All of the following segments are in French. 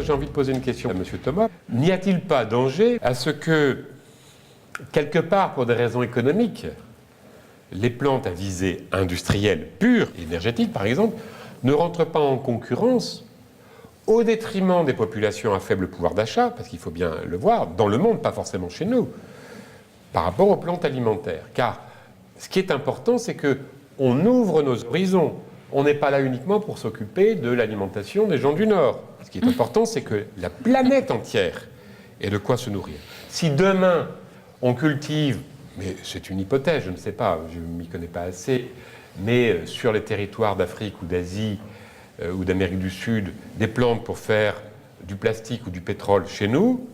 J'ai envie de poser une question à M. Thomas. N'y a-t-il pas danger à ce que, quelque part, pour des raisons économiques, les plantes à visée industrielle pure, énergétique par exemple, ne rentrent pas en concurrence au détriment des populations à faible pouvoir d'achat, parce qu'il faut bien le voir, dans le monde, pas forcément chez nous, par rapport aux plantes alimentaires. Car ce qui est important, c'est qu'on ouvre nos horizons. On n'est pas là uniquement pour s'occuper de l'alimentation des gens du Nord. Ce qui est important, c'est que la planète entière ait de quoi se nourrir. Si demain, on cultive, mais c'est une hypothèse, je ne sais pas, je ne m'y connais pas assez, mais sur les territoires d'Afrique ou d'Asie ou d'Amérique du Sud, des plantes pour faire du plastique ou du pétrole chez nous,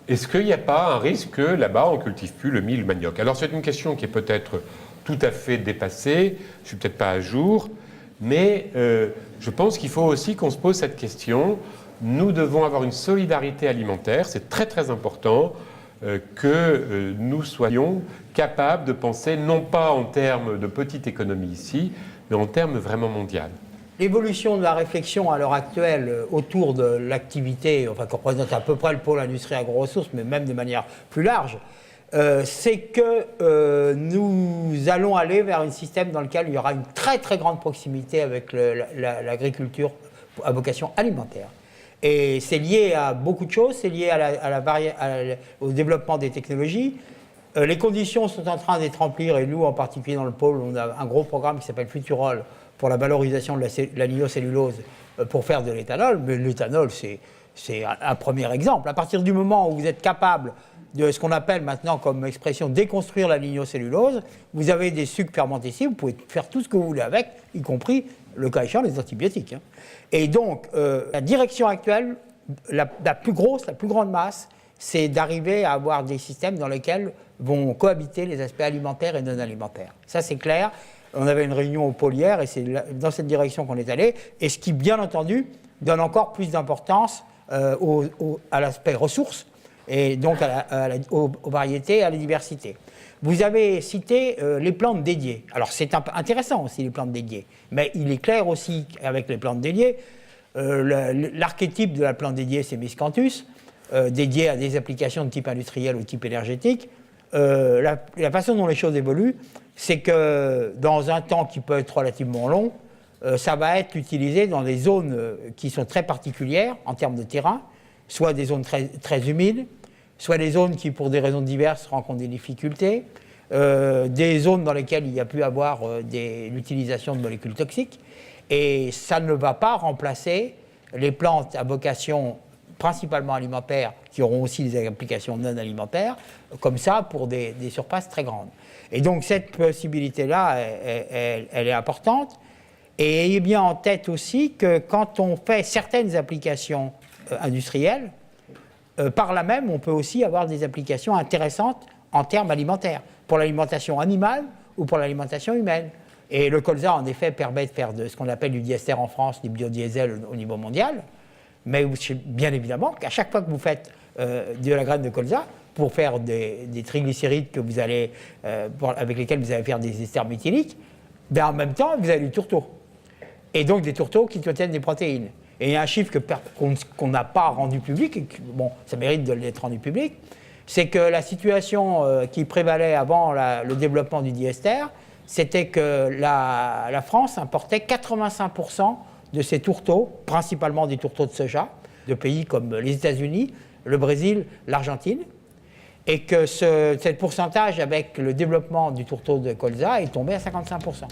est-ce qu'il n'y a pas un risque que là-bas, on ne cultive plus le mil, le manioc? Alors c'est une question qui est peut-être tout à fait dépassée, je ne suis peut-être pas à jour, mais je pense qu'il faut aussi qu'on se pose cette question. Nous devons avoir une solidarité alimentaire, c'est très très important que nous soyons capables de penser non pas en termes de petite économie ici, mais en termes vraiment mondiaux. L'évolution de la réflexion à l'heure actuelle autour de l'activité, enfin, qui représente à peu près le pôle industrie agro-ressources, mais même de manière plus large, c'est que nous allons aller vers un système dans lequel il y aura une très très grande proximité avec l'agriculture à vocation alimentaire. Et c'est lié à beaucoup de choses, c'est lié au développement des technologies. Les conditions sont en train d'être remplies, et nous en particulier dans le pôle, on a un gros programme qui s'appelle Futurol pour la valorisation de la lignocellulose pour faire de l'éthanol, mais l'éthanol c'est un premier exemple. À partir du moment où vous êtes capable de ce qu'on appelle maintenant comme expression déconstruire la lignocellulose, vous avez des sucres fermentescibles, vous pouvez faire tout ce que vous voulez avec, y compris, le cas échéant, les antibiotiques. Et donc, la direction actuelle, la plus grande masse, c'est d'arriver à avoir des systèmes dans lesquels vont cohabiter les aspects alimentaires et non alimentaires. Ça, c'est clair. On avait une réunion au pôle hier et c'est dans cette direction qu'on est allé. Et ce qui, bien entendu, donne encore plus d'importance à l'aspect ressources et donc aux variétés et à la diversité. Vous avez cité les plantes dédiées. Alors c'est intéressant aussi les plantes dédiées, mais il est clair aussi qu'avec les plantes dédiées, l'archétype de la plante dédiée c'est Miscanthus, dédiée à des applications de type industriel ou de type énergétique. La façon dont les choses évoluent, c'est que dans un temps qui peut être relativement long, ça va être utilisé dans des zones qui sont très particulières en termes de terrain, soit des zones très, très humides, soit des zones qui, pour des raisons diverses, rencontrent des difficultés, des zones dans lesquelles il y a pu avoir l'utilisation de molécules toxiques, et ça ne va pas remplacer les plantes à vocation principalement alimentaires, qui auront aussi des applications non alimentaires, comme ça, pour des surfaces très grandes. Et donc cette possibilité-là, elle est importante, et ayez bien en tête aussi que quand on fait certaines applications industrielles, par là même, on peut aussi avoir des applications intéressantes en termes alimentaires, pour l'alimentation animale ou pour l'alimentation humaine. Et le colza, en effet, permet de faire de ce qu'on appelle du diester en France, du biodiesel au niveau mondial. Mais bien évidemment qu'à chaque fois que vous faites de la graine de colza, pour faire des triglycérides que vous allez, avec lesquels vous allez faire des esters méthyliques, ben en même temps, vous avez du tourteau. Et donc des tourteaux qui contiennent des protéines. Et il y a un chiffre qu'on n'a pas rendu public, et bon, ça mérite de l'être rendu public, c'est que la situation qui prévalait avant le développement du diester, c'était que la France importait 85% de ses tourteaux, principalement des tourteaux de soja, de pays comme les États-Unis, le Brésil, l'Argentine, et que ce pourcentage, avec le développement du tourteau de colza, est tombé à 55%.